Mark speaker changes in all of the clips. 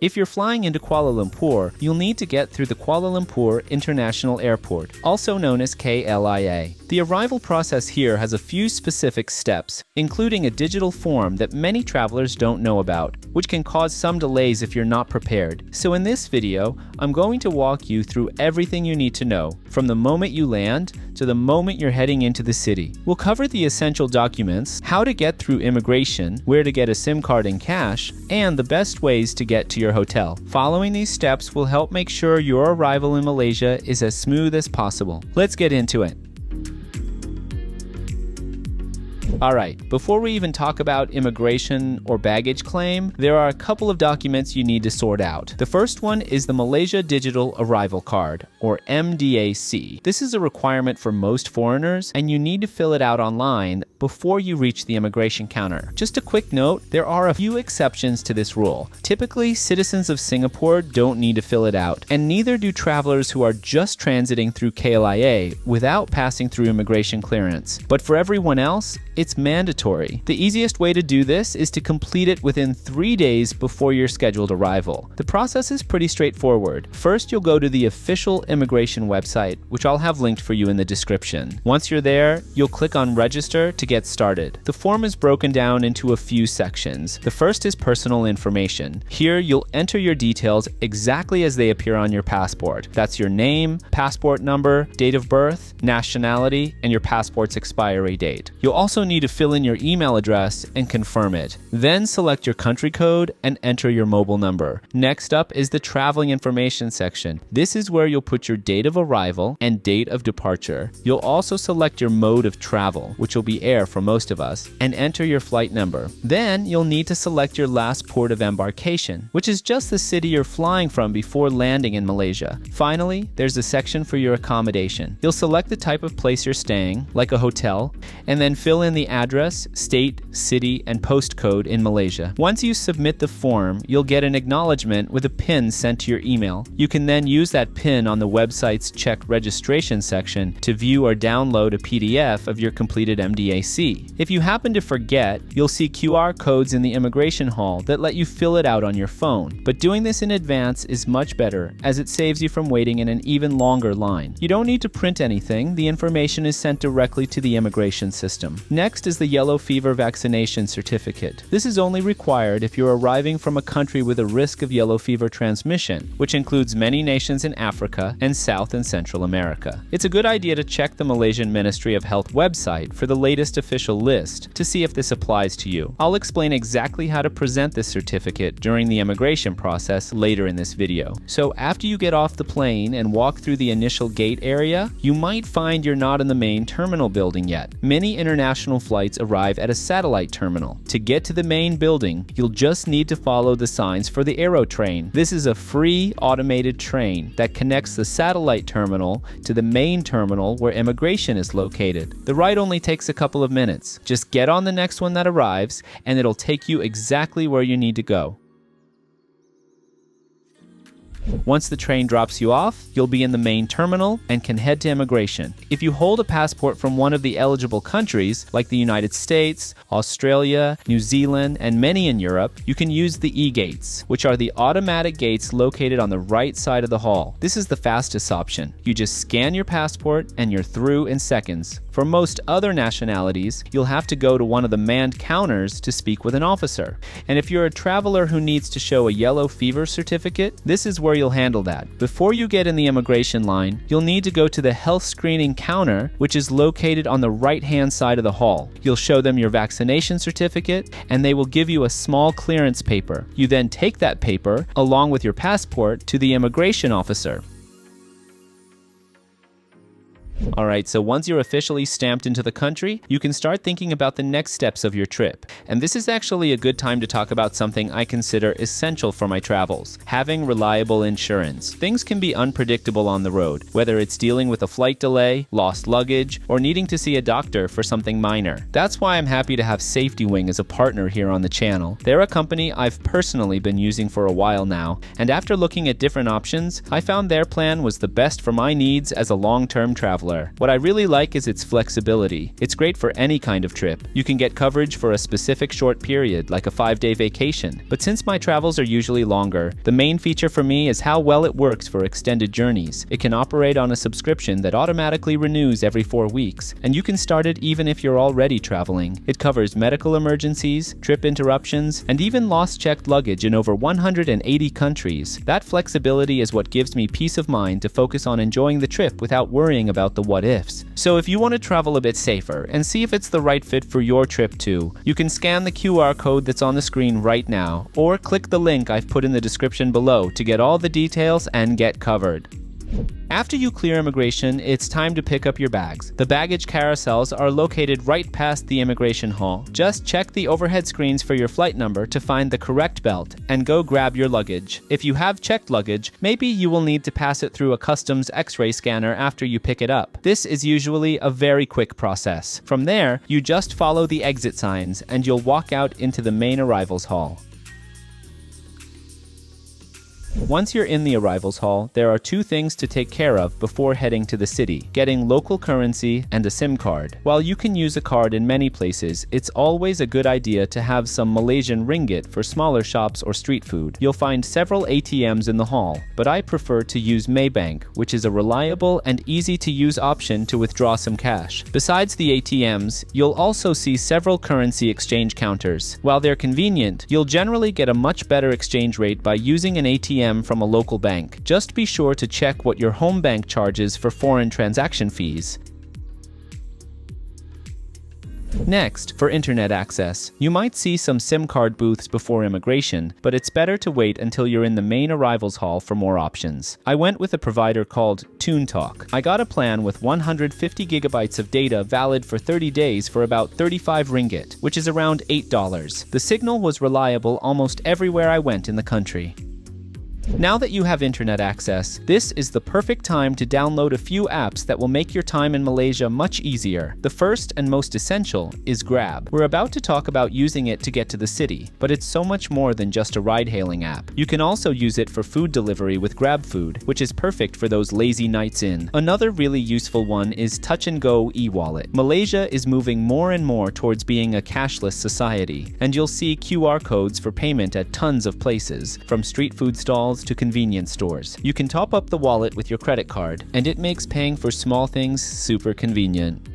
Speaker 1: If you're flying into Kuala Lumpur, you'll need to get through the Kuala Lumpur International Airport, also known as KLIA. The arrival process here has a few specific steps, including a digital form that many travelers don't know about, which can cause some delays if you're not prepared. So in this video, I'm going to walk you through everything you need to know, from the moment you land to the moment you're heading into the city. We'll cover the essential documents, how to get through immigration, where to get a SIM card and cash, and the best ways to get to your hotel. Following these steps will help make sure your arrival in Malaysia is as smooth as possible. Let's get into it. Alright, before we even talk about immigration or baggage claim, there are a couple of documents you need to sort out. The first one is the Malaysia Digital Arrival Card, or MDAC. This is a requirement for most foreigners, and you need to fill it out online before you reach the immigration counter. Just a quick note, there are a few exceptions to this rule. Typically, citizens of Singapore don't need to fill it out, and neither do travelers who are just transiting through KLIA without passing through immigration clearance. But for everyone else, it's mandatory. The easiest way to do this is to complete it within 3 days before your scheduled arrival. The process is pretty straightforward. First, you'll go to the official immigration website, which I'll have linked for you in the description. Once you're there, you'll click on Register to get started. The form is broken down into a few sections. The first is personal information. Here, you'll enter your details exactly as they appear on your passport. That's your name, passport number, date of birth, nationality, and your passport's expiry date. You'll also need to fill in your email address and confirm it. Then select your country code and enter your mobile number. Next up is the traveling information section. This is where you'll put your date of arrival and date of departure. You'll also select your mode of travel, which will be air for most of us, and enter your flight number. Then you'll need to select your last port of embarkation, which is just the city you're flying from before landing in Malaysia. Finally, there's a section for your accommodation. You'll select the type of place you're staying, like a hotel, and then fill in the address, state, city, and postcode in Malaysia. Once you submit the form, you'll get an acknowledgement with a PIN sent to your email. You can then use that PIN on the website's check registration section to view or download a PDF of your completed MDAC. If you happen to forget, you'll see QR codes in the immigration hall that let you fill it out on your phone. But doing this in advance is much better, as it saves you from waiting in an even longer line. You don't need to print anything. The information is sent directly to the immigration system. Next is the yellow fever vaccination certificate. This is only required if you're arriving from a country with a risk of yellow fever transmission, which includes many nations in Africa and South and Central America. It's a good idea to check the Malaysian Ministry of Health website for the latest official list to see if this applies to you. I'll explain exactly how to present this certificate during the immigration process later in this video. So after you get off the plane and walk through the initial gate area, you might find you're not in the main terminal building yet. Many international flights arrive at a satellite terminal. To get to the main building, you'll just need to follow the signs for the Aero train. This is a free automated train that connects the satellite terminal to the main terminal where immigration is located. The ride only takes a couple of minutes. Just get on the next one that arrives, and it'll take you exactly where you need to go. Once the train drops you off, you'll be in the main terminal and can head to immigration. If you hold a passport from one of the eligible countries, like the United States, Australia, New Zealand, and many in Europe, you can use the e-gates, which are the automatic gates located on the right side of the hall. This is the fastest option. You just scan your passport and you're through in seconds. For most other nationalities, you'll have to go to one of the manned counters to speak with an officer. And if you're a traveler who needs to show a yellow fever certificate, this is where you'll handle that. Before you get in the immigration line, you'll need to go to the health screening counter, which is located on the right-hand side of the hall. You'll show them your vaccination certificate, and they will give you a small clearance paper. You then take that paper, along with your passport, to the immigration officer. Alright, so once you're officially stamped into the country, you can start thinking about the next steps of your trip. And this is actually a good time to talk about something I consider essential for my travels: having reliable insurance. Things can be unpredictable on the road, whether it's dealing with a flight delay, lost luggage, or needing to see a doctor for something minor. That's why I'm happy to have Safety Wing as a partner here on the channel. They're a company I've personally been using for a while now, and after looking at different options, I found their plan was the best for my needs as a long-term traveler. traveler. What I really like is its flexibility. It's great for any kind of trip. You can get coverage for a specific short period, like a 5-day vacation. But since my travels are usually longer, the main feature for me is how well it works for extended journeys. It can operate on a subscription that automatically renews every 4 weeks, and you can start it even if you're already traveling. It covers medical emergencies, trip interruptions, and even lost checked luggage in over 180 countries. That flexibility is what gives me peace of mind to focus on enjoying the trip without worrying about the what-ifs. So if you want to travel a bit safer and see if it's the right fit for your trip too, you can scan the QR code that's on the screen right now, or click the link I've put in the description below to get all the details and get covered. After you clear immigration, it's time to pick up your bags. The baggage carousels are located right past the immigration hall. Just check the overhead screens for your flight number to find the correct belt and go grab your luggage. If you have checked luggage, maybe you will need to pass it through a customs X-ray scanner after you pick it up. This is usually a very quick process. From there, you just follow the exit signs and you'll walk out into the main arrivals hall. Once you're in the arrivals hall, there are 2 things to take care of before heading to the city: getting local currency and a SIM card. While you can use a card in many places, it's always a good idea to have some Malaysian ringgit for smaller shops or street food. You'll find several ATMs in the hall, but I prefer to use Maybank, which is a reliable and easy-to-use option to withdraw some cash. Besides the ATMs, you'll also see several currency exchange counters. While they're convenient, you'll generally get a much better exchange rate by using an ATM from a local bank. Just be sure to check what your home bank charges for foreign transaction fees. Next, for internet access, you might see some SIM card booths before immigration, but it's better to wait until you're in the main arrivals hall for more options. I went with a provider called ToonTalk. I got a plan with 150 gigabytes of data valid for 30 days for about 35 ringgit, which is around $8. The signal was reliable almost everywhere I went in the country. Now that you have internet access, this is the perfect time to download a few apps that will make your time in Malaysia much easier. The first and most essential is Grab. We're about to talk about using it to get to the city, but it's so much more than just a ride-hailing app. You can also use it for food delivery with Grab Food, which is perfect for those lazy nights in. Another really useful one is Touch and Go e-wallet. Malaysia is moving more and more towards being a cashless society, and you'll see QR codes for payment at tons of places, from street food stalls to convenience stores. You can top up the wallet with your credit card, and it makes paying for small things super convenient.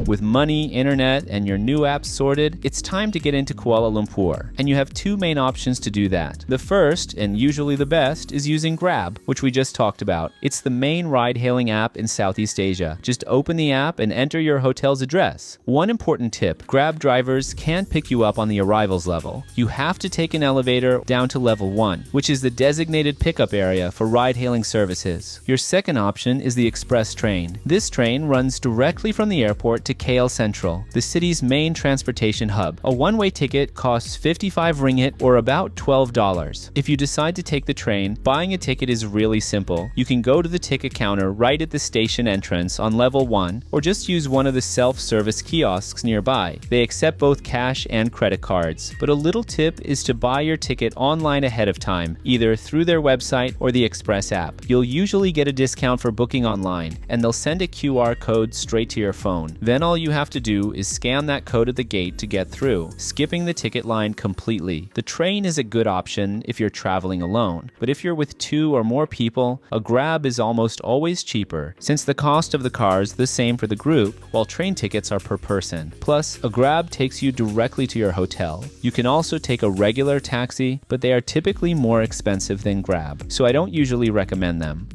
Speaker 1: With money, internet, and your new apps sorted, it's time to get into Kuala Lumpur, and you have 2 main options to do that. The first, and usually the best, is using Grab, which we just talked about. It's the main ride-hailing app in Southeast Asia. Just open the app and enter your hotel's address. One important tip: Grab drivers can't pick you up on the arrivals level. You have to take an elevator down to level 1, which is the designated pickup area for ride-hailing services. Your second option is the express train. This train runs directly from the airport to KL Central, the city's main transportation hub. A one-way ticket costs 55 ringgit, or about $12. If you decide to take the train, buying a ticket is really simple. You can go to the ticket counter right at the station entrance on level 1, or just use one of the self-service kiosks nearby. They accept both cash and credit cards. But a little tip is to buy your ticket online ahead of time, either through their website or the Express app. You'll usually get a discount for booking online, and they'll send a QR code straight to your phone. Then all you have to do is scan that code at the gate to get through, skipping the ticket line completely. The train is a good option if you're traveling alone, but if you're with 2 or more people, a Grab is almost always cheaper, since the cost of the car is the same for the group, while train tickets are per person. Plus, a Grab takes you directly to your hotel. You can also take a regular taxi, but they are typically more expensive than Grab, so I don't usually recommend them.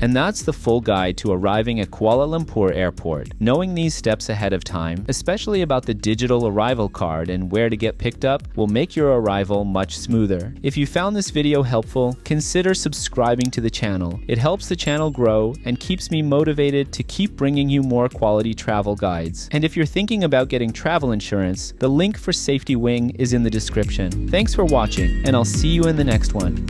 Speaker 1: And that's the full guide to arriving at Kuala Lumpur Airport. Knowing these steps ahead of time, especially about the digital arrival card and where to get picked up, will make your arrival much smoother. If you found this video helpful, consider subscribing to the channel. It helps the channel grow and keeps me motivated to keep bringing you more quality travel guides. And if you're thinking about getting travel insurance, the link for Safety Wing is in the description. Thanks for watching, and I'll see you in the next one.